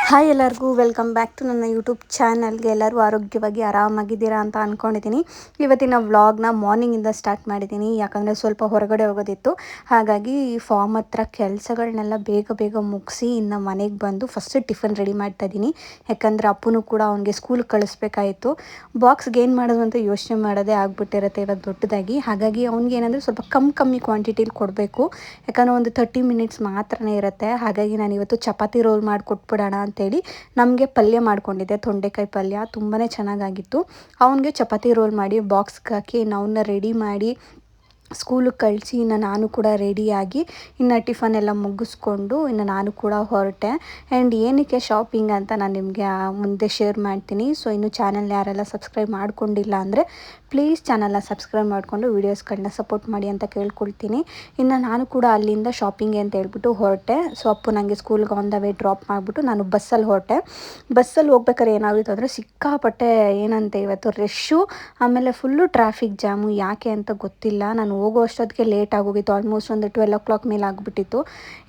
Hi ಎಲ್ಲರಿಗೂ welcome back to ನನ್ನ YouTube ಚಾನಲ್ಗೆ. ಎಲ್ಲರೂ ಆರೋಗ್ಯವಾಗಿ ಆರಾಮಾಗಿದ್ದೀರಾ ಅಂತ ಅಂದ್ಕೊಂಡಿದ್ದೀನಿ. ಇವತ್ತಿನ ವ್ಲಾಗ್ನ ಮಾರ್ನಿಂಗಿಂದ ಸ್ಟಾರ್ಟ್ ಮಾಡಿದ್ದೀನಿ, ಯಾಕಂದರೆ ಸ್ವಲ್ಪ ಹೊರಗಡೆ ಹೋಗೋದಿತ್ತು. ಹಾಗಾಗಿ ಫಾರ್ಮ್ ಹತ್ರ ಕೆಲಸಗಳನ್ನೆಲ್ಲ ಬೇಗ ಬೇಗ ಮುಗಿಸಿ ಇನ್ನು ಮನೆಗೆ ಬಂದು ಫಸ್ಟ್ ಟಿಫನ್ ರೆಡಿ ಮಾಡ್ತಾಯಿದ್ದೀನಿ. ಯಾಕಂದರೆ ಅಪ್ಪನೂ ಕೂಡ ಅವನಿಗೆ ಸ್ಕೂಲ್ಗೆ ಕಳಿಸ್ಬೇಕಾಯಿತು. ಬಾಕ್ಸ್ಗೆ ಏನು ಮಾಡೋದು ಅಂತ ಯೋಚನೆ ಮಾಡೋದೇ ಆಗ್ಬಿಟ್ಟಿರುತ್ತೆ ಇವಾಗ ದೊಡ್ಡದಾಗಿ. ಹಾಗಾಗಿ ಅವ್ನಿಗೆ ಏನಂದರೆ ಸ್ವಲ್ಪ ಕಮ್ಮಿ ಕ್ವಾಂಟಿಟಿಲಿ ಕೊಡಬೇಕು, ಯಾಕಂದರೆ ಒಂದು 30 ಮಿನಿಟ್ಸ್ ಮಾತ್ರನೇ ಇರುತ್ತೆ. ಹಾಗಾಗಿ ನಾನು ಇವತ್ತು ಚಪಾತಿ ರೋಲ್ ಮಾಡಿ ಕೊಟ್ಬಿಡೋಣ ಅಂತೇಳಿ ನಮಗೆ ಪಲ್ಯ ಮಾಡ್ಕೊಂಡಿದ್ದೆ, ತೊಂಡೆಕಾಯಿ ಪಲ್ಯ ತುಂಬಾ ಚೆನ್ನಾಗಾಗಿತ್ತು. ಅವನಿಗೆ ಚಪಾತಿ ರೋಲ್ ಮಾಡಿ ಬಾಕ್ಸ್ಗೆ ಹಾಕಿ ಅವನ್ನ ರೆಡಿ ಮಾಡಿ ಸ್ಕೂಲಿಗೆ ಕಳಿಸಿ ಇನ್ನು ನಾನು ಕೂಡ ರೆಡಿಯಾಗಿ ಇನ್ನು ಟಿಫನ್ ಎಲ್ಲ ಮುಗಿಸ್ಕೊಂಡು ಇನ್ನು ನಾನು ಕೂಡ ಹೊರಟೆ. ಆ್ಯಂಡ್ ಏನಕ್ಕೆ ಶಾಪಿಂಗ್ ಅಂತ ನಾನು ನಿಮಗೆ ಮುಂದೆ ಶೇರ್ ಮಾಡ್ತೀನಿ. ಸೊ ಇನ್ನು ಚಾನಲ್ ಯಾರೆಲ್ಲ ಸಬ್ಸ್ಕ್ರೈಬ್ ಮಾಡ್ಕೊಂಡಿಲ್ಲ ಅಂದರೆ ಪ್ಲೀಸ್ ಚಾನಲ್ನ ಸಬ್ಸ್ಕ್ರೈಬ್ ಮಾಡಿಕೊಂಡು ವೀಡಿಯೋಸ್ಗಳನ್ನ ಸಪೋರ್ಟ್ ಮಾಡಿ ಅಂತ ಕೇಳ್ಕೊಳ್ತೀನಿ. ಇನ್ನು ನಾನು ಕೂಡ ಅಲ್ಲಿಂದ ಶಾಪಿಂಗ್ಗೆ ಅಂತ ಹೇಳ್ಬಿಟ್ಟು ಹೊರಟೆ. ಸೊ ಅಪ್ಪು ನನಗೆ ಸ್ಕೂಲ್ಗೆ ಆನ್ ದ ವೇ ಡ್ರಾಪ್ ಮಾಡಿಬಿಟ್ಟು ನಾನು ಬಸ್ಸಲ್ಲಿ ಹೊರಟೆ. ಬಸ್ಸಲ್ಲಿ ಹೋಗ್ಬೇಕಾದ್ರೆ ಏನಾಗಿತ್ತು ಅಂದರೆ ಸಿಕ್ಕಾಪಟ್ಟೆ ಏನಂತೆ ಇವತ್ತು ರಶ್ಶು, ಆಮೇಲೆ ಫುಲ್ಲು ಟ್ರಾಫಿಕ್ ಜಾಮು. ಯಾಕೆ ಅಂತ ಗೊತ್ತಿಲ್ಲ. ನಾನು ಹೋಗೋ ಅಷ್ಟೊತ್ತಿಗೆ ಲೇಟ್ ಆಗೋಗಿತ್ತು, ಆಲ್ಮೋಸ್ಟ್ ಒಂದು 12 o'clock ಮೇಲೆ ಆಗಿಬಿಟ್ಟಿತ್ತು.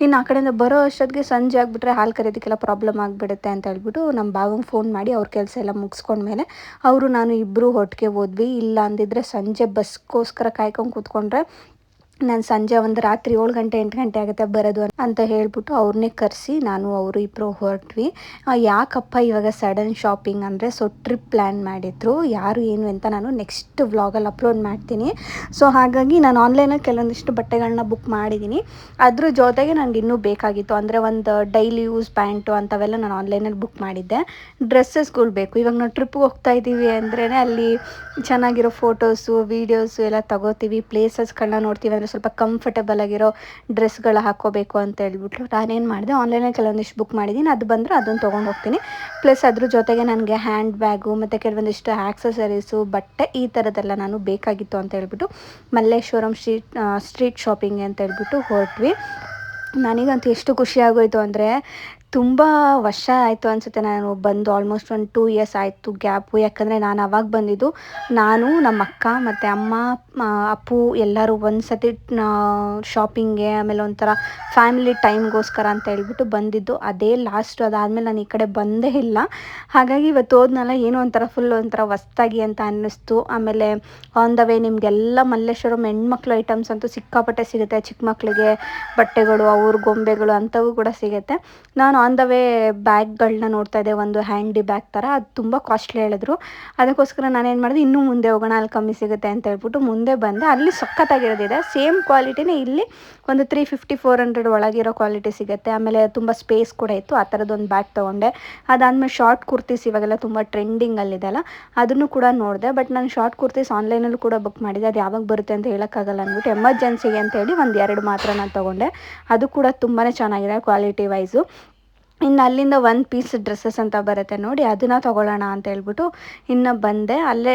ಇನ್ನು ಆ ಕಡೆಯಿಂದ ಬರೋ ಅಷ್ಟೊತ್ತಿಗೆ ಸಂಜೆ ಆಗಿಬಿಟ್ರೆ ಹಾಲು ಕರೆಯೋದಕ್ಕೆಲ್ಲ ಪ್ರಾಬ್ಲಮ್ ಆಗಿಬಿಡುತ್ತೆ ಅಂತ ಹೇಳ್ಬಿಟ್ಟು ನಮ್ಮ ಬಾವಂಗೆ ಫೋನ್ ಮಾಡಿ ಅವ್ರ ಕೆಲಸ ಎಲ್ಲ ಮುಗಿಸ್ಕೊಂಡ್ಮೇಲೆ ಅವರು ನಾನು ಇಬ್ಬರು ಒಟ್ಟಿಗೆ ಹೋದ್ವಿ. ಇಲ್ಲ ಅಂದಿದ್ರೆ ಸಂಜೆ ಬಸ್ಗೋಸ್ಕರ ಕಾಯ್ಕೊಂಡು ಕೂತ್ಕೊಂಡ್ರೆ ನಾನು ಸಂಜೆ ಒಂದು ರಾತ್ರಿ 7 ಗಂಟೆ 8 ಗಂಟೆ ಆಗುತ್ತೆ ಬರೋದು ಅಂತ ಹೇಳ್ಬಿಟ್ಟು ಅವ್ರನ್ನೇ ಕರೆಸಿ ನಾನು ಅವರು ಇಬ್ಬರು ಹೊರಟ್ವಿ. ಯಾಕಪ್ಪ ಇವಾಗ ಸಡನ್ ಶಾಪಿಂಗ್ ಅಂದರೆ ಸೊ ಟ್ರಿಪ್ ಪ್ಲ್ಯಾನ್ ಮಾಡಿದ್ರು, ಯಾರು ಏನು ಅಂತ ನಾನು ನೆಕ್ಸ್ಟ್ ವ್ಲಾಗಲ್ಲಿ ಅಪ್ಲೋಡ್ ಮಾಡ್ತೀನಿ. ಸೊ ಹಾಗಾಗಿ ನಾನು ಆನ್ಲೈನಲ್ಲಿ ಕೆಲವೊಂದಿಷ್ಟು ಬಟ್ಟೆಗಳನ್ನ ಬುಕ್ ಮಾಡಿದ್ದೀನಿ. ಅದ್ರ ಜೊತೆಗೆ ನನಗೆ ಇನ್ನೂ ಬೇಕಾಗಿತ್ತು ಅಂದರೆ ಒಂದು ಡೈಲಿ ಯೂಸ್ ಪ್ಯಾಂಟು ಅಂಥವೆಲ್ಲ ನಾನು ಆನ್ಲೈನಲ್ಲಿ ಬುಕ್ ಮಾಡಿದ್ದೆ. ಡ್ರೆಸ್ಸಸ್ಗಳು ಬೇಕು. ಇವಾಗ ನಾವು ಟ್ರಿಪ್ಗೆ ಹೋಗ್ತಾ ಇದ್ದೀವಿ ಅಂದ್ರೇ ಅಲ್ಲಿ ಚೆನ್ನಾಗಿರೋ ಫೋಟೋಸು ವೀಡಿಯೋಸು ಎಲ್ಲ ತಗೋತೀವಿ, ಪ್ಲೇಸಸ್ಗಳನ್ನ ನೋಡ್ತೀವಿ. ಅಂದರೆ ಸ್ವಲ್ಪ ಕಂಫರ್ಟಬಲ್ ಆಗಿರೋ ಡ್ರೆಸ್ಗಳು ಹಾಕ್ಕೋಬೇಕು ಅಂತ ಹೇಳ್ಬಿಟ್ಟು ನಾನೇನು ಮಾಡಿದೆ, ಆನ್ಲೈನಲ್ಲಿ ಕೆಲವೊಂದಿಷ್ಟು ಬುಕ್ ಮಾಡಿದ್ದೀನಿ. ಅದು ಬಂದರೆ ಅದನ್ನು ತೊಗೊಂಡು ಹೋಗ್ತೀನಿ. ಪ್ಲಸ್ ಅದ್ರ ಜೊತೆಗೆ ನನಗೆ ಹ್ಯಾಂಡ್ ಬ್ಯಾಗು ಮತ್ತು ಕೆಲವೊಂದಿಷ್ಟು ಆ್ಯಕ್ಸಸರೀಸು ಬಟ್ಟೆ ಈ ಥರದ್ದೆಲ್ಲ ನಾನು ಬೇಕಾಗಿತ್ತು ಅಂತ ಹೇಳ್ಬಿಟ್ಟು ಮಲ್ಲೇಶ್ವರಂ ಸ್ಟ್ರೀಟ್ ಶಾಪಿಂಗ್ ಅಂತ ಹೇಳ್ಬಿಟ್ಟು ಹೊರಟ್ವಿ. ನನಗಂತೂ ಎಷ್ಟು ಖುಷಿ ಆಗೋಯಿತು ಅಂದರೆ ತುಂಬ ವರ್ಷ ಆಯಿತು ಅನಿಸುತ್ತೆ ನಾನು ಬಂದು, ಆಲ್ಮೋಸ್ಟ್ ಒಂದು 2 years ಆಯಿತು ಗ್ಯಾಪು. ಯಾಕಂದರೆ ನಾನು ಅವಾಗ ಬಂದಿದ್ದು, ನಾನು ನಮ್ಮ ಅಕ್ಕ ಮತ್ತು ಅಮ್ಮ ಅಪ್ಪು ಎಲ್ಲರೂ ಒಂದು ಸತಿ ಶಾಪಿಂಗ್ಗೆ, ಆಮೇಲೆ ಒಂಥರ ಫ್ಯಾಮಿಲಿ ಟೈಮ್ಗೋಸ್ಕರ ಅಂತ ಹೇಳ್ಬಿಟ್ಟು ಬಂದಿದ್ದು. ಅದೇ ಲಾಸ್ಟು. ಅದಾದಮೇಲೆ ನಾನು ಈ ಕಡೆ ಬಂದೇ ಇಲ್ಲ. ಹಾಗಾಗಿ ಇವತ್ತು ಹೋದ್ನಲ್ಲ ಏನೋ ಒಂಥರ ಫುಲ್ ಒಂಥರ ಹೊಸ್ದಾಗಿ ಅಂತ ಅನ್ನಿಸ್ತು. ಆಮೇಲೆ ಆನ್ ದ ವೇ ನಿಮಗೆಲ್ಲ ಮಲ್ಲೇಶ್ವರಂ ಹೆಣ್ಮಕ್ಳು ಐಟಮ್ಸ್ ಅಂತೂ ಸಿಕ್ಕಾಪಟ್ಟೆ ಸಿಗುತ್ತೆ. ಚಿಕ್ಕ ಮಕ್ಕಳಿಗೆ ಬಟ್ಟೆಗಳು, ಅವ್ರ ಗೊಂಬೆಗಳು ಅಂಥವು ಕೂಡ ಸಿಗುತ್ತೆ. ನಾನು ಆನ್ ದ ವೇ ಬ್ಯಾಗ್ಗಳನ್ನ ನೋಡ್ತಾ ಇದ್ದೆ, ಒಂದು ಹ್ಯಾಂಡಿ ಬ್ಯಾಗ್ ಥರ. ಅದು ತುಂಬ ಕಾಸ್ಟ್ಲಿ ಹೇಳಿದ್ರು. ಅದಕ್ಕೋಸ್ಕರ ನಾನೇನು ಮಾಡಿದೆ, ಇನ್ನೂ ಮುಂದೆ ಹೋಗೋಣ, ಅಲ್ಲಿ ಕಮ್ಮಿ ಸಿಗುತ್ತೆ ಅಂತ ಹೇಳ್ಬಿಟ್ಟು ಮುಂದೆ ಬಂದೆ. ಅಲ್ಲಿ ಸಖತ್ತಾಗಿರೋದಿದೆ, ಸೇಮ್ ಕ್ವಾಲಿಟಿನೇ ಇಲ್ಲಿ ಒಂದು 350-400 ಒಳಗಿರೋ ಕ್ವಾಲಿಟಿ ಸಿಗುತ್ತೆ. ಆಮೇಲೆ ತುಂಬ ಸ್ಪೇಸ್ ಕೂಡ ಇತ್ತು. ಆ ಥರದ್ದೊಂದು ಬ್ಯಾಗ್ ತೊಗೊಂಡೆ. ಅದಾದಮೇಲೆ ಶಾರ್ಟ್ ಕುರ್ತೀಸ್ ಇವಾಗೆಲ್ಲ ತುಂಬ ಟ್ರೆಂಡಿಂಗಲ್ಲಿದೆಲ್ಲ, ಅದನ್ನು ಕೂಡ ನೋಡಿದೆ. ಬಟ್ ನಾನು ಶಾರ್ಟ್ ಕುರ್ತೀಸ್ ಆನ್ಲೈನಲ್ಲೂ ಕೂಡ ಬುಕ್ ಮಾಡಿದೆ. ಅದು ಯಾವಾಗ ಬರುತ್ತೆ ಅಂತ ಹೇಳೋಕ್ಕಾಗಲ್ಲ ಅಂದ್ಬಿಟ್ಟು ಎಮರ್ಜೆನ್ಸಿಗೆ ಅಂತೇಳಿ ಒಂದು 2 ಮಾತ್ರ ನಾನು ತೊಗೊಂಡೆ. ಅದು ಕೂಡ ತುಂಬಾ ಚೆನ್ನಾಗಿದೆ ಕ್ವಾಲಿಟಿ ವೈಸು. ಇನ್ನು ಅಲ್ಲಿಂದ 1 ಪೀಸ್ ಡ್ರೆಸ್ಸಸ್ ಅಂತ ಬರುತ್ತೆ ನೋಡಿ, ಅದನ್ನು ತೊಗೊಳ್ಳೋಣ ಅಂತ ಹೇಳ್ಬಿಟ್ಟು ಇನ್ನು ಬಂದೆ. ಅಲ್ಲೇ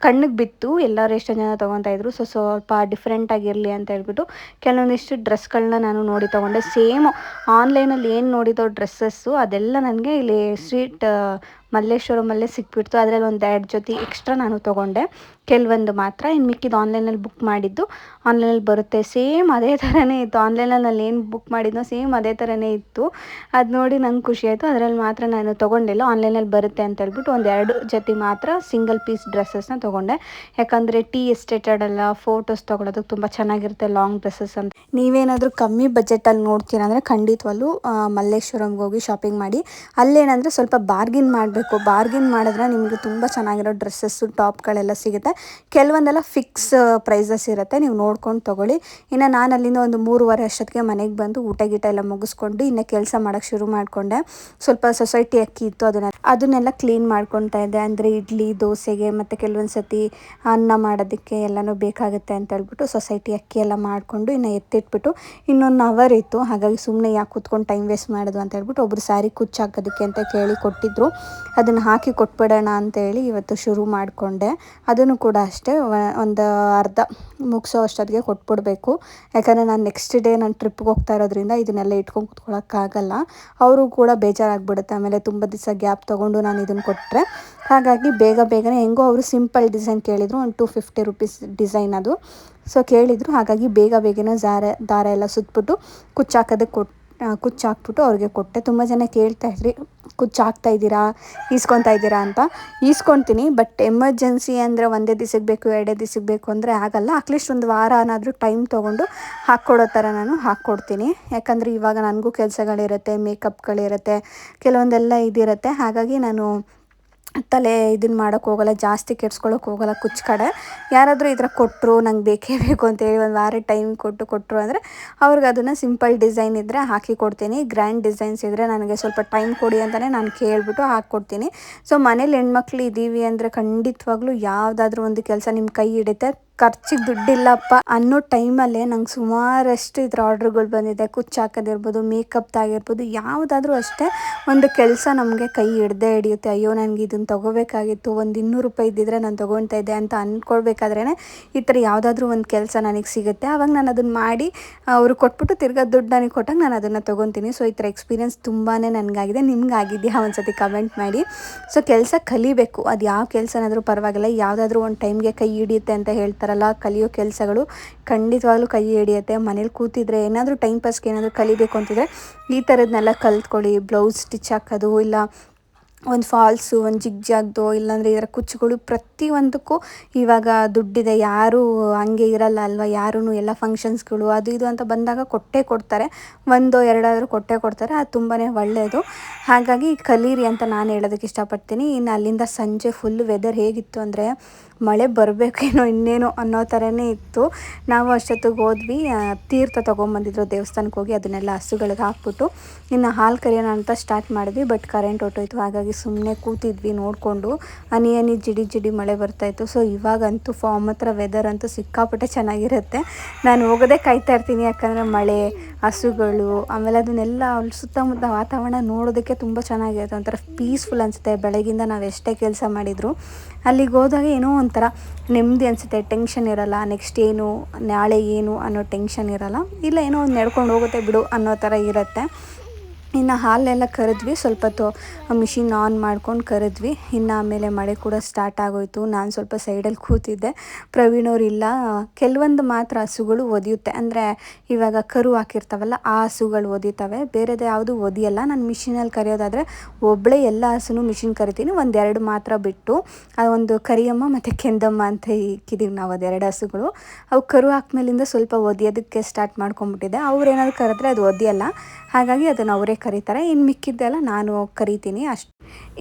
ಕಣ್ಣಿಗೆ ಬಿತ್ತು, ಎಲ್ಲರೂ ಎಷ್ಟೊಂದು ಜನ ತೊಗೊತಾಯಿದ್ರು. ಸೊ ಸ್ವಲ್ಪ ಡಿಫ್ರೆಂಟಾಗಿರಲಿ ಅಂತ ಹೇಳ್ಬಿಟ್ಟು ಕೆಲವೊಂದಿಷ್ಟು ಡ್ರೆಸ್ಗಳನ್ನ ನಾನು ನೋಡಿ ತೊಗೊಂಡೆ. ಸೇಮ್ ಆನ್ಲೈನಲ್ಲಿ ಏನು ನೋಡಿದೋ ಡ್ರೆಸ್ಸಸ್ಸು ಅದೆಲ್ಲ ನನಗೆ ಇಲ್ಲಿ ಮಲ್ಲೇಶ್ವರಮಲ್ಲೇ ಸಿಕ್ಬಿಡ್ತು. ಅದರಲ್ಲಿ ಒಂದು 2 ಜೊತೆ ಎಕ್ಸ್ಟ್ರಾ ನಾನು ತೊಗೊಂಡೆ, ಕೆಲವೊಂದು ಮಾತ್ರ. ಇನ್ನು ಮಿಕ್ಕಿದ್ದು ಆನ್ಲೈನಲ್ಲಿ ಬುಕ್ ಮಾಡಿದ್ದು ಆನ್ಲೈನಲ್ಲಿ ಬರುತ್ತೆ. ಸೇಮ್ ಅದೇ ಥರನೇ ಇತ್ತು, ಆನ್ಲೈನಲ್ಲಿ ನಾನು ಏನು ಬುಕ್ ಮಾಡಿದ್ನೋ ಸೇಮ್ ಅದೇ ಥರನೇ ಇತ್ತು. ಅದು ನೋಡಿ ನಂಗೆ ಖುಷಿ ಆಯಿತು. ಅದರಲ್ಲಿ ಮಾತ್ರ ನಾನು ತೊಗೊಂಡಿಲ್ಲ, ಆನ್ಲೈನಲ್ಲಿ ಬರುತ್ತೆ ಅಂತ ಹೇಳ್ಬಿಟ್ಟು ಒಂದು 2 ಜೊತೆ ಮಾತ್ರ ಸಿಂಗಲ್ ಪೀಸ್ ಡ್ರೆಸ್ಸಸ್ನ ತೊಗೊಂಡೆ. ಯಾಕಂದರೆ ಎಸ್ಟೇಟೆಡೆಲ್ಲ ಫೋಟೋಸ್ ತೊಗೊಳೋದಕ್ಕೆ ತುಂಬ ಚೆನ್ನಾಗಿರುತ್ತೆ ಲಾಂಗ್ ಡ್ರೆಸ್ಸಸ್ ಅಂತ. ನೀವೇನಾದರೂ ಕಮ್ಮಿ ಬಜೆಟಲ್ಲಿ ನೋಡ್ತೀರ ಅಂದರೆ ಖಂಡಿತವಲ್ಲೂ ಮಲ್ಲೇಶ್ವರಂಗೆ ಹೋಗಿ ಶಾಪಿಂಗ್ ಮಾಡಿ. ಅಲ್ಲೇನಂದರೆ ಸ್ವಲ್ಪ ಬಾರ್ಗಿನ್ ಮಾಡಬೇಕು. ಬಾರ್ಗಿನ್ ಮಾಡಿದ್ರೆ ನಿಮಗೆ ತುಂಬ ಚೆನ್ನಾಗಿರೋ ಡ್ರೆಸ್ಸಸ್ಸು ಟಾಪ್ಗಳೆಲ್ಲ ಸಿಗುತ್ತೆ. ಕೆಲವೊಂದೆಲ್ಲ ಫಿಕ್ಸ್ ಪ್ರೈಸಸ್ ಇರುತ್ತೆ, ನೀವು ನೋಡ್ಕೊಂಡು ತೊಗೊಳ್ಳಿ. ಇನ್ನು ನಾನು ಅಲ್ಲಿಂದ ಒಂದು 3:30 ಅಷ್ಟೊತ್ತಿಗೆ ಮನೆಗೆ ಬಂದು ಊಟ ಗೀಟ ಎಲ್ಲ ಮುಗಿಸ್ಕೊಂಡು ಇನ್ನು ಕೆಲಸ ಮಾಡೋಕ್ಕೆ ಶುರು ಮಾಡಿಕೊಂಡೆ. ಸ್ವಲ್ಪ ಸೊಸೈಟಿ ಅಕ್ಕಿ ಇತ್ತು, ಅದನ್ನೆಲ್ಲ ಕ್ಲೀನ್ ಮಾಡ್ಕೊತಾ ಇದ್ದೆ. ಅಂದರೆ ಇಡ್ಲಿ ದೋಸೆಗೆ ಮತ್ತು ಕೆಲವೊಂದು ಸತಿ ಅನ್ನ ಮಾಡೋದಕ್ಕೆ ಎಲ್ಲನೂ ಬೇಕಾಗುತ್ತೆ ಅಂತ ಹೇಳ್ಬಿಟ್ಟು ಸೊಸೈಟಿ ಅಕ್ಕಿ ಎಲ್ಲ ಮಾಡಿಕೊಂಡು ಇನ್ನು ಎತ್ತಿಟ್ಬಿಟ್ಟು ಇನ್ನೊಂದು ಅವರ್ ಇತ್ತು. ಹಾಗಾಗಿ ಸುಮ್ಮನೆ ಯಾಕೆ ಕೂತ್ಕೊಂಡು ಟೈಮ್ ವೇಸ್ಟ್ ಮಾಡೋದು ಅಂತ ಹೇಳ್ಬಿಟ್ಟು ಒಬ್ಬರು ಸ್ಯಾರಿ ಕುಚ್ಚು ಹಾಕೋದಕ್ಕೆ ಅಂತ ಕೇಳಿ ಕೊಟ್ಟಿದ್ದರು. ಅದನ್ನು ಹಾಕಿ ಕೊಟ್ಬಿಡೋಣ ಅಂತೇಳಿ ಇವತ್ತು ಶುರು ಮಾಡಿಕೊಂಡೆ. ಅದನ್ನು ಕೂಡ ಅಷ್ಟೇ ಒಂದು ಅರ್ಧ ಮುಗಿಸೋ ಅಷ್ಟೊತ್ತಿಗೆ ಕೊಟ್ಬಿಡಬೇಕು. ಯಾಕಂದರೆ ನಾನು ನೆಕ್ಸ್ಟ್ ಡೇ ನಾನು ಟ್ರಿಪ್ಗೆ ಹೋಗ್ತಾ ಇರೋದ್ರಿಂದ ಇದನ್ನೆಲ್ಲ ಇಟ್ಕೊಂಡು ಕೂತ್ಕೊಳ್ಳೋಕ್ಕಾಗಲ್ಲ. ಅವರು ಕೂಡ ಬೇಜಾರಾಗ್ಬಿಡುತ್ತೆ. ಆಮೇಲೆ ತುಂಬ ದಿವಸ ಗ್ಯಾಪ್ ತೊಗೊಂಡು ನಾನು ಇದನ್ನು ಕೊಟ್ಟರೆ, ಹಾಗಾಗಿ ಬೇಗನೆ ಹೆಂಗೋ ಅವರು ಸಿಂಪಲ್ ಡಿಸೈನ್ ಕೇಳಿದರು, ಒಂದು 250 rupees ಡಿಸೈನ್ ಅದು. ಸೊ ಕೇಳಿದರು, ಹಾಗಾಗಿ ಬೇಗನೆ ದಾರ ಎಲ್ಲ ಸುತ್ತಬಿಟ್ಟು ಕುಚ್ಚಾಕೋದಕ್ಕೆ ಕುಚ್ಚಾಕ್ಬಿಟ್ಟು ಅವ್ರಿಗೆ ಕೊಟ್ಟೆ. ತುಂಬ ಜನ ಕೇಳ್ತಾಯಿದ್ರಿ ಕುಚ್ಚು ಹಾಕ್ತಾಯಿದ್ದೀರಾ, ಈಸ್ಕೊತಾ ಇದ್ದೀರಾ ಅಂತ. ಈಸ್ಕೊತೀನಿ, ಬಟ್ ಎಮರ್ಜೆನ್ಸಿ ಅಂದರೆ ಒಂದೇ ದಿವಸಕ್ಕೆ ಬೇಕು, ಎರಡೇ ದಿವಸಕ್ಕೆ ಬೇಕು ಅಂದರೆ ಆಗಲ್ಲ. ಅಟ್ಲೀಸ್ಟ್ ಒಂದು ವಾರ ಏನಾದರೂ ಟೈಮ್ ತೊಗೊಂಡು ಹಾಕ್ಕೊಡೋ ಥರ ನಾನು ಹಾಕ್ಕೊಡ್ತೀನಿ. ಯಾಕಂದರೆ ಇವಾಗ ನನಗೂ ಕೆಲಸಗಳಿರುತ್ತೆ, ಮೇಕಪ್ಗಳಿರುತ್ತೆ, ಕೆಲವೊಂದೆಲ್ಲ ಇದಿರುತ್ತೆ. ಹಾಗಾಗಿ ನಾನು ತಲೆ ಇದನ್ನು ಮಾಡೋಕ್ಕೆ ಹೋಗಲ್ಲ, ಜಾಸ್ತಿ ಕೆಡ್ಸ್ಕೊಳ್ಳೋಕೆ ಹೋಗಲ್ಲ ಕುಚ್ಚು ಕಡೆ. ಯಾರಾದರೂ ಈ ಥರ ಕೊಟ್ಟರು, ನಂಗೆ ಬೇಕೇ ಬೇಕು ಅಂತೇಳಿ ಒಂದು ವಾರ ಟೈಮ್ ಕೊಟ್ಟರು ಅಂದರೆ ಅವ್ರಿಗೆ ಅದನ್ನು ಸಿಂಪಲ್ ಡಿಸೈನ್ ಇದ್ದರೆ ಹಾಕಿ ಕೊಡ್ತೀನಿ. ಗ್ರ್ಯಾಂಡ್ ಡಿಸೈನ್ಸ್ ಇದ್ದರೆ ನನಗೆ ಸ್ವಲ್ಪ ಟೈಮ್ ಕೊಡಿ ಅಂತಲೇ ನಾನು ಕೇಳಿಬಿಟ್ಟು ಹಾಕ್ಕೊಡ್ತೀನಿ. ಸೊ ಮನೇಲಿ ಹೆಣ್ಮಕ್ಳು ಇದ್ದೀವಿ ಅಂದರೆ ಖಂಡಿತವಾಗ್ಲೂ ಯಾವುದಾದ್ರೂ ಒಂದು ಕೆಲಸ ನಿಮ್ಮ ಕೈ ಹಿಡಿತೆ. ಖರ್ಚಿಗೆ ದುಡ್ಡಿಲ್ಲಪ್ಪ ಅನ್ನೋ ಟೈಮಲ್ಲೇ ನಂಗೆ ಸುಮಾರಷ್ಟು ಇದ್ರ ಆರ್ಡ್ರುಗಳು ಬಂದಿದೆ. ಕುಚ್ಚು ಹಾಕೋದಿರ್ಬೋದು, ಮೇಕಪ್ದಾಗಿರ್ಬೋದು, ಯಾವುದಾದ್ರೂ ಅಷ್ಟೇ ಒಂದು ಕೆಲಸ ನಮಗೆ ಕೈ ಹಿಡ್ದೇ ಹಿಡಿಯುತ್ತೆ. ಅಯ್ಯೋ ನನಗೆ ಇದನ್ನು ತೊಗೋಬೇಕಾಗಿತ್ತು, ಒಂದು 200 ರೂಪಾಯಿ ಇದ್ದಿದ್ರೆ ನಾನು ತೊಗೊಳ್ತಾ ಇದ್ದೆ ಅಂತ ಅಂದ್ಕೊಳ್ಬೇಕಾದ್ರೇ ಈ ಥರ ಯಾವುದಾದ್ರೂ ಒಂದು ಕೆಲಸ ನನಗೆ ಸಿಗುತ್ತೆ. ಆವಾಗ ನಾನು ಅದನ್ನು ಮಾಡಿ ಅವರು ಕೊಟ್ಬಿಟ್ಟು ತಿರ್ಗಾ ದುಡ್ಡು ನನಗೆ ಕೊಟ್ಟಾಗ ನಾನು ಅದನ್ನು ತೊಗೊತೀನಿ. ಸೊ ಈ ಥರ ಎಕ್ಸ್ಪೀರಿಯೆನ್ಸ್ ತುಂಬಾ ನನಗಾಗಿದೆ. ನಿಮ್ಗೆ ಆಗಿದೆಯಾ ಒಂದು ಸತಿ ಕಮೆಂಟ್ ಮಾಡಿ. ಸೊ ಕೆಲಸ ಕಲಿಬೇಕು, ಅದು ಯಾವ ಕೆಲಸನಾದರೂ ಪರವಾಗಿಲ್ಲ, ಯಾವುದಾದ್ರೂ ಒಂದು ಟೈಮ್ಗೆ ಕೈ ಹಿಡಿಯುತ್ತೆ ಅಂತ ಹೇಳ್ತಾರಲ್ಲ, ಕಲಿಯೋ ಕೆಲಸಗಳು ಖಂಡಿತವಾಗ್ಲೂ ಕೈ ಹಿಡಿಯುತ್ತೆ. ಮನೇಲಿ ಕೂತಿದ್ರೆ ಏನಾದರೂ ಟೈಮ್ ಪಾಸ್ಗೆ ಏನಾದರೂ ಕಲಿಬೇಕು ಅಂತಿದ್ರೆ ಈ ಥರದನ್ನೆಲ್ಲ ಕಲ್ತ್ಕೊಳ್ಳಿ. ಬ್ಲೌಸ್ ಸ್ಟಿಚ್ ಹಾಕೋದು, ಇಲ್ಲ ಒಂದು ಫಾಲ್ಸು, ಒಂದು ಜಿಗ್ಜಾಗ್ದು, ಇಲ್ಲಾಂದರೆ ಇದರ ಕುಚ್ಚುಗಳು, ಪ್ರತಿಯೊಂದಕ್ಕೂ ಇವಾಗ ದುಡ್ಡಿದೆ. ಯಾರೂ ಹಂಗೆ ಇರಲ್ಲ ಅಲ್ವಾ, ಯಾರೂ ಎಲ್ಲ ಫಂಕ್ಷನ್ಸ್ಗಳು ಅದು ಇದು ಅಂತ ಬಂದಾಗ ಕೊಟ್ಟೇ ಕೊಡ್ತಾರೆ. ಒಂದೋ ಎರಡಾದರೂ ಕೊಟ್ಟೇ ಕೊಡ್ತಾರೆ. ಅದು ತುಂಬಾ ಒಳ್ಳೆಯದು. ಹಾಗಾಗಿ ಕಲೀರಿ ಅಂತ ನಾನು ಹೇಳೋದಕ್ಕೆ ಇಷ್ಟಪಡ್ತೀನಿ. ಇನ್ನು ಅಲ್ಲಿಂದ ಸಂಜೆ ಫುಲ್ ವೆದರ್ ಹೇಗಿತ್ತು ಅಂದರೆ ಮಳೆ ಬರಬೇಕೇನೋ ಇನ್ನೇನೋ ಅನ್ನೋ ಥರನೇ ಇತ್ತು. ನಾವು ಅಷ್ಟೊತ್ತಿಗೆ ಹೋದ್ವಿ, ತೀರ್ಥ ತೊಗೊಂಬಂದಿದ್ರು ದೇವಸ್ಥಾನಕ್ಕೆ ಹೋಗಿ, ಅದನ್ನೆಲ್ಲ ಹಸುಗಳಿಗೆ ಹಾಕ್ಬಿಟ್ಟು ಇನ್ನು ಹಾಲು ಕರಿಯೋಣ ಅಂತ ಸ್ಟಾರ್ಟ್ ಮಾಡಿದ್ವಿ. ಬಟ್ ಕರೆಂಟ್ ಹೊಟ್ಟೋಯ್ತು. ಹಾಗಾಗಿ ಸುಮ್ಮನೆ ಕೂತಿದ್ವಿ ನೋಡಿಕೊಂಡು. ಹನಿ ಜಿಡಿ ಜಿಡಿ ಮಳೆ ಬರ್ತಾಯಿತ್ತು. ಸೊ ಇವಾಗಂತೂ ಫಾರ್ಮ್ ಹತ್ರ ವೆದರ್ ಅಂತೂ ಸಿಕ್ಕಾಪಟ್ಟೆ ಚೆನ್ನಾಗಿರುತ್ತೆ. ನಾನು ಹೋಗೋದೇ ಕಾಯ್ತಾ ಇರ್ತೀನಿ, ಯಾಕಂದರೆ ಮಳೆ, ಹಸುಗಳು, ಆಮೇಲೆ ಅದನ್ನೆಲ್ಲ ಅಲ್ಲಿ ಸುತ್ತಮುತ್ತ ವಾತಾವರಣ ನೋಡೋದಕ್ಕೆ ತುಂಬ ಚೆನ್ನಾಗಿರುತ್ತೆ. ಒಂಥರ ಪೀಸ್ಫುಲ್ ಅನಿಸುತ್ತೆ. ಬೆಳಗಿಂದ ನಾವು ಎಷ್ಟೇ ಕೆಲಸ ಮಾಡಿದರೂ ಅಲ್ಲಿಗೆ ಹೋದಾಗ ಏನೋ ಒಂಥರ ನೆಮ್ಮದಿ ಅನಿಸುತ್ತೆ. ಟೆನ್ಷನ್ ಇರೋಲ್ಲ, ನೆಕ್ಸ್ಟ್ ಏನು, ನಾಳೆ ಏನು ಅನ್ನೋ ಟೆನ್ಷನ್ ಇರೋಲ್ಲ. ಇಲ್ಲ ಏನೋ ಒಂದು ನಡ್ಕೊಂಡು ಹೋಗುತ್ತೆ ಬಿಡು ಅನ್ನೋ ಥರ ಇರುತ್ತೆ. ಇನ್ನು ಹಾಲೆಲ್ಲ ಕರೆದ್ವಿ, ಸ್ವಲ್ಪ ಹೊತ್ತು ಮಿಷಿನ್ ಆನ್ ಮಾಡ್ಕೊಂಡು ಕರೆದ್ವಿ. ಇನ್ನು ಆಮೇಲೆ ಮಳೆ ಕೂಡ ಸ್ಟಾರ್ಟ್ ಆಗೋಯಿತು. ನಾನು ಸ್ವಲ್ಪ ಸೈಡಲ್ಲಿ ಕೂತಿದ್ದೆ. ಪ್ರವೀಣವ್ರು ಇಲ್ಲ, ಕೆಲವೊಂದು ಮಾತ್ರ ಹಸುಗಳು ಒದಿಯುತ್ತೆ. ಅಂದರೆ ಇವಾಗ ಕರು ಹಾಕಿರ್ತಾವಲ್ಲ ಆ ಹಸುಗಳು ಒದಿತವೆ, ಬೇರೆದು ಯಾವುದು ಒದಿಯಲ್ಲ. ನಾನು ಮಿಷಿನಲ್ಲಿ ಕರೆಯೋದಾದರೆ ಒಬ್ಬಳೇ ಎಲ್ಲ ಹಸುನು ಮಿಷಿನ್ ಕರಿತೀನಿ, ಒಂದೆರಡು ಮಾತ್ರ ಬಿಟ್ಟು. ಒಂದು ಕರಿಯಮ್ಮ ಮತ್ತು ಕೆಂದಮ್ಮ ಅಂತ ಇಕ್ಕಿದ್ದೀವಿ ನಾವು, ಅದೆರಡು ಹಸುಗಳು. ಅವು ಕರು ಹಾಕ್ಮೇಲಿಂದ ಸ್ವಲ್ಪ ಒದಿಯೋದಕ್ಕೆ ಸ್ಟಾರ್ಟ್ ಮಾಡ್ಕೊಂಬಿಟ್ಟಿದೆ. ಅವ್ರು ಏನಾದ್ರು ಕರೆದ್ರೆ ಅದು ಒದಿಯಲ್ಲ, ಹಾಗಾಗಿ ಅದನ್ನು ಅವರೇ ಕರೀತಾರೆ. ಇನ್ನು ಮಿಕ್ಕಿದ್ದೆಲ್ಲ ನಾನು ಕರಿತೀನಿ ಅಷ್ಟು.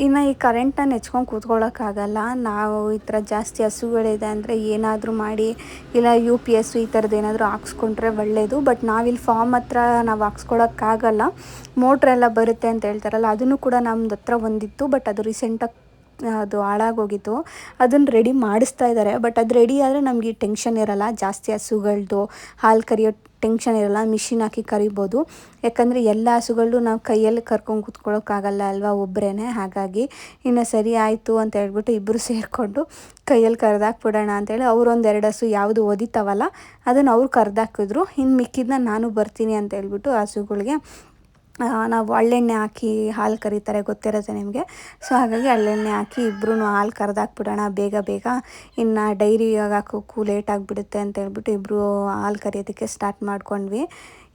ಇನ್ನು ಈ ಕರೆಂಟನ್ನು ನೆಚ್ಕೊಂಡು ಕೂತ್ಕೊಳ್ಳೋಕ್ಕಾಗಲ್ಲ. ನಾವು ಈ ಥರ ಜಾಸ್ತಿ ಹಸುಗಳಿದೆ ಅಂದರೆ ಏನಾದರೂ ಮಾಡಿ, ಇಲ್ಲ UPS ಈ ಥರದ್ದು ಏನಾದರೂ ಹಾಕ್ಸ್ಕೊಂಡ್ರೆ ಒಳ್ಳೆಯದು. ಬಟ್ ನಾವಿಲ್ಲಿ ಫಾರ್ಮ್ ಹತ್ರ ನಾವು ಹಾಕ್ಸ್ಕೊಳಕ್ಕಾಗಲ್ಲ. ಮೋಟ್ರೆಲ್ಲ ಬರುತ್ತೆ ಅಂತ ಹೇಳ್ತಾರಲ್ಲ, ಅದನ್ನು ಕೂಡ ನಮ್ದು ಹತ್ರ ಒಂದಿತ್ತು. ಬಟ್ ಅದು ರೀಸೆಂಟಾಗಿ ಅದು ಹಾಳಾಗೋಗಿತ್ತು. ಅದನ್ನು ರೆಡಿ ಮಾಡಿಸ್ತಾ ಇದ್ದಾರೆ. ಬಟ್ ಅದು ರೆಡಿ ಆದರೆ ನಮಗೆ ಈ ಟೆನ್ಷನ್ ಇರೋಲ್ಲ, ಜಾಸ್ತಿ ಹಸುಗಳದ್ದು ಹಾಲು ಕರಿಯೋ ಟೆನ್ಷನ್ ಇರೋಲ್ಲ. ಮಿಷಿನ್ ಹಾಕಿ ಕರಿಬೋದು. ಯಾಕಂದರೆ ಎಲ್ಲ ಹಸುಗಳು ನಾವು ಕೈಯಲ್ಲಿ ಕರ್ಕೊಂಡು ಕೂತ್ಕೊಳ್ಳೋಕ್ಕಾಗಲ್ಲ ಅಲ್ವಾ ಒಬ್ಬರೇ. ಹಾಗಾಗಿ ಇನ್ನು ಸರಿ ಆಯಿತು ಅಂತ ಹೇಳ್ಬಿಟ್ಟು ಇಬ್ಬರು ಸೇರಿಕೊಂಡು ಕೈಯಲ್ಲಿ ಕರೆದಾಕ್ಬಿಡೋಣ ಅಂತೇಳಿ ಅವ್ರು ಒಂದೆರಡು ಹಸು ಯಾವುದು ಒದಿತಾವಲ್ಲ ಅದನ್ನು ಅವ್ರು ಕರೆದಾಕಿದ್ರು. ಇನ್ನು ಮಿಕ್ಕಿದ್ದನ್ನ ನಾನು ಬರ್ತೀನಿ ಅಂತ ಹೇಳ್ಬಿಟ್ಟು ಹಸುಗಳಿಗೆ ನಾವು ಹಳ್ಳೆಣ್ಣೆ ಹಾಕಿ ಹಾಲು ಕರೀತಾರೆ, ಗೊತ್ತಿರುತ್ತೆ ನಿಮಗೆ. ಸೊ ಹಾಗಾಗಿ ಹಳ್ಳೆಣ್ಣೆ ಹಾಕಿ ಇಬ್ಬರೂ ಹಾಲು ಕರೆದಾಕ್ಬಿಡೋಣ ಬೇಗ ಬೇಗ, ಇನ್ನು ಡೈರಿಗೆ ಹಾಕೋಕ್ಕೂ ಲೇಟ್ ಆಗಿಬಿಡುತ್ತೆ ಅಂತ ಹೇಳ್ಬಿಟ್ಟು ಇಬ್ಬರು ಹಾಲು ಕರಿಯೋದಕ್ಕೆ ಸ್ಟಾರ್ಟ್ ಮಾಡ್ಕೊಂಡ್ವಿ.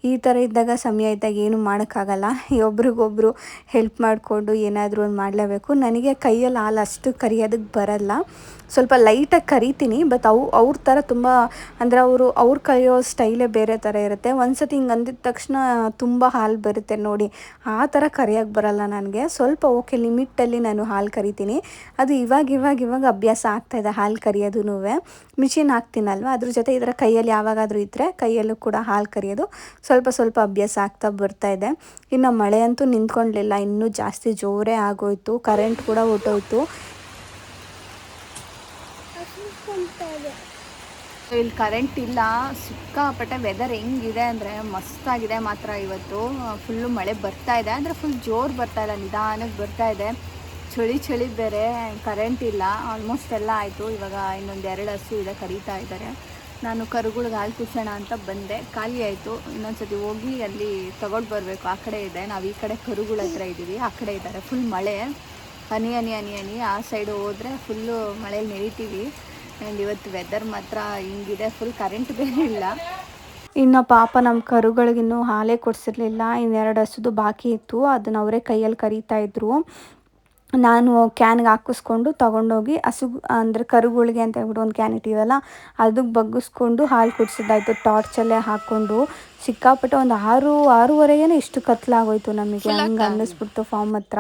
ಈ ಥರ ಇದ್ದಾಗ, ಸಮಯ ಇದ್ದಾಗ ಏನೂ ಮಾಡೋಕ್ಕಾಗಲ್ಲ. ಒಬ್ರಿಗೊಬ್ರು ಹೆಲ್ಪ್ ಮಾಡಿಕೊಂಡು ಏನಾದರೂ ಒಂದು ಮಾಡಲೇಬೇಕು. ನನಗೆ ಕೈಯಲ್ಲಿ ಹಾಲು ಅಷ್ಟು ಕರಿಯೋದಕ್ಕೆ ಬರಲ್ಲ. ಸ್ವಲ್ಪ ಲೈಟಾಗಿ ಕರಿತೀನಿ. ಬಟ್ ಅವ್ರ ಥರ ತುಂಬ ಅಂದರೆ ಅವ್ರು ಕರಿಯೋ ಸ್ಟೈಲೇ ಬೇರೆ ಥರ ಇರುತ್ತೆ. ಒಂದು ಸತಿ ಹಿಂಗೆ ಅಂದಿದ ತಕ್ಷಣ ತುಂಬ ಹಾಲು ಬರುತ್ತೆ ನೋಡಿ, ಆ ಥರ ಕರಿಯೋಕ್ಕೆ ಬರಲ್ಲ ನನಗೆ. ಸ್ವಲ್ಪ ಓಕೆ ಲಿಮಿಟಲ್ಲಿ ನಾನು ಹಾಲು ಕರಿತೀನಿ. ಅದು ಇವಾಗ ಅಭ್ಯಾಸ ಆಗ್ತಾಯಿದೆ ಹಾಲು ಕರಿಯೋದೂ. ಮಿಷಿನ್ ಹಾಕ್ತೀನಲ್ವ, ಅದ್ರ ಜೊತೆ ಈ ಥರ ಕೈಯಲ್ಲಿ ಯಾವಾಗಾದರೂ ಇದ್ದರೆ ಕೈಯಲ್ಲೂ ಕೂಡ ಹಾಲು ಕರಿಯೋದು ಸ್ವಲ್ಪ ಅಭ್ಯಾಸ ಆಗ್ತಾ ಬರ್ತಾಯಿದೆ. ಇನ್ನು ಮಳೆ ಅಂತೂ ನಿಂತ್ಕೊಳ್ಳಲಿಲ್ಲ, ಇನ್ನೂ ಜಾಸ್ತಿ ಜೋರೇ ಆಗೋಯಿತು. ಕರೆಂಟ್ ಕೂಡ ಹೊರ್ಟೋಯ್ತು. ಇಲ್ಲಿ ಕರೆಂಟ್ ಇಲ್ಲ. ಸಿಕ್ಕಾಪಟ್ಟೆ ವೆದರ್ ಹೆಂಗಿದೆ ಅಂದರೆ ಮಸ್ತಾಗಿದೆ ಮಾತ್ರ. ಇವತ್ತು ಫುಲ್ಲು ಮಳೆ ಬರ್ತಾಯಿದೆ, ಅಂದರೆ ಫುಲ್ ಜೋರು ಬರ್ತಾಯಿಲ್ಲ, ನಿಧಾನಕ್ಕೆ ಬರ್ತಾಯಿದೆ. ಚಳಿ ಬೇರೆ, ಕರೆಂಟ್ ಇಲ್ಲ. ಆಲ್ಮೋಸ್ಟ್ ಎಲ್ಲ ಆಯಿತು. ಇವಾಗ ಇನ್ನೊಂದು 2 ಹಸು ಇದೆ, ಕರೀತಾ ಇದ್ದಾರೆ. ನಾನು ಕರುಗಳಿಗೆ ಹಾಲು ಕುಡ್ಸೋಣ ಅಂತ ಬಂದೆ, ಖಾಲಿ ಆಯಿತು. ಇನ್ನೊಂದು ಸತಿ ಹೋಗಿ ಅಲ್ಲಿ ತಗೊಂಡು ಬರಬೇಕು. ಆ ಕಡೆ ಇದೆ, ನಾವು ಈ ಕಡೆ ಕರುಗಳ ಹತ್ರ ಇದ್ದೀವಿ, ಆ ಕಡೆ ಇದ್ದಾರೆ. ಫುಲ್ ಮಳೆ, ಹನಿ ಆ ಸೈಡು ಹೋದರೆ ಫುಲ್ಲು ಮಳೇಲಿ ನೆರಿತೀವಿ. ಆ್ಯಂಡ್ ಇವತ್ತು ವೆದರ್ ಮಾತ್ರ ಹಿಂಗಿದೆ, ಫುಲ್ ಕರೆಂಟ್ ಬೇರೆ ಇಲ್ಲ. ಇನ್ನು ಪಾಪ ನಮ್ಮ ಕರುಗಳಿಗಿನ್ನೂ ಹಾಲೇ ಕೊಡಿಸಿರ್ಲಿಲ್ಲ. ಇನ್ನೆರಡು ಹಸುದು ಬಾಕಿ ಇತ್ತು. ಅದನ್ನ ಅವರೇ ಕೈಯಲ್ಲಿ ಕರೀತಾಯಿದ್ರು. ನಾನು ಕ್ಯಾನ್ಗೆ ಹಾಕಿಸ್ಕೊಂಡು ತೊಗೊಂಡೋಗಿ ಅಂದರೆ ಕರುಗಳಿಗೆ ಅಂತ ಹೇಳ್ಬಿಟ್ಟು ಒಂದು ಕ್ಯಾನ್ ಇಟ್ಟಿವಲ್ಲ ಅದಕ್ಕೆ ಬಗ್ಗಿಸ್ಕೊಂಡು ಹಾಲು ಕುಡಿಸಿದ್ದಾಯಿತು ಟಾರ್ಚಲ್ಲೇ ಹಾಕ್ಕೊಂಡು. ಸಿಕ್ಕಾಪಟ್ಟೆ ಒಂದು 6:30 ಇಷ್ಟು ಕತ್ಲಾಗೋಯ್ತು ನಮಗೆ. ಹಂಗೆ ಅನ್ನಿಸ್ಬಿಡ್ತು ಫಾರ್ಮ್ ಹತ್ರ.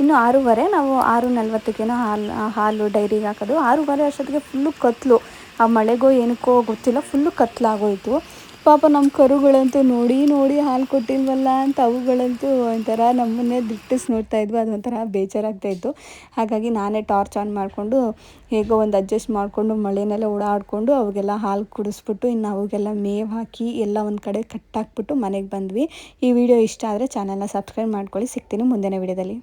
ಇನ್ನು 6:30 ನಾವು 6:40 ಹಾಲು ಡೈರಿಗೆ ಹಾಕೋದು. 6:30 ಅಷ್ಟೊತ್ತಿಗೆ ಫುಲ್ಲು ಕತ್ಲು. ಆ ಮಳೆಗೋ ಏನಕ್ಕೋ ಗೊತ್ತಿಲ್ಲ, ಫುಲ್ಲು ಕತ್ಲಾಗೋಯ್ತು. ಪಾಪ ನಮ್ಮ ಕರುಗಳಂತೂ ನೋಡಿ ಹಾಲು ಕೊಟ್ಟಿಲ್ವಲ್ಲ ಅಂತ ಅವುಗಳಂತೂ ಒಂಥರ ನಮ್ಮನ್ನೇ ದಿಟ್ಟಿಸಿ ನೋಡ್ತಾಯಿದ್ವು. ಅದೊಂಥರ ಬೇಜಾರಾಗ್ತಾಯಿತ್ತು. ಹಾಗಾಗಿ ನಾನೇ ಟಾರ್ಚ್ ಆನ್ ಮಾಡಿಕೊಂಡು ಹೇಗೋ ಒಂದು ಅಡ್ಜಸ್ಟ್ ಮಾಡಿಕೊಂಡು ಮಳೆನೆಲ್ಲ ಓಡಾಡಿಕೊಂಡು ಅವಾಗೆಲ್ಲ ಹಾಲು ಕುಡಿಸ್ಬಿಟ್ಟು ಇನ್ನು ಅವಾಗೆಲ್ಲ ಮೇವು ಹಾಕಿ ಎಲ್ಲ ಒಂದು ಕಡೆ ಕಟ್ಟಾಕ್ಬಿಟ್ಟು ಮನೆಗೆ ಬಂದ್ವಿ. ಈ ವಿಡಿಯೋ ಇಷ್ಟ ಆದರೆ ಚಾನಲ್ನ ಸಬ್ಸ್ಕ್ರೈಬ್ ಮಾಡ್ಕೊಳ್ಳಿ. ಸಿಗ್ತೀನಿ ಮುಂದಿನ ವಿಡಿಯೋದಲ್ಲಿ.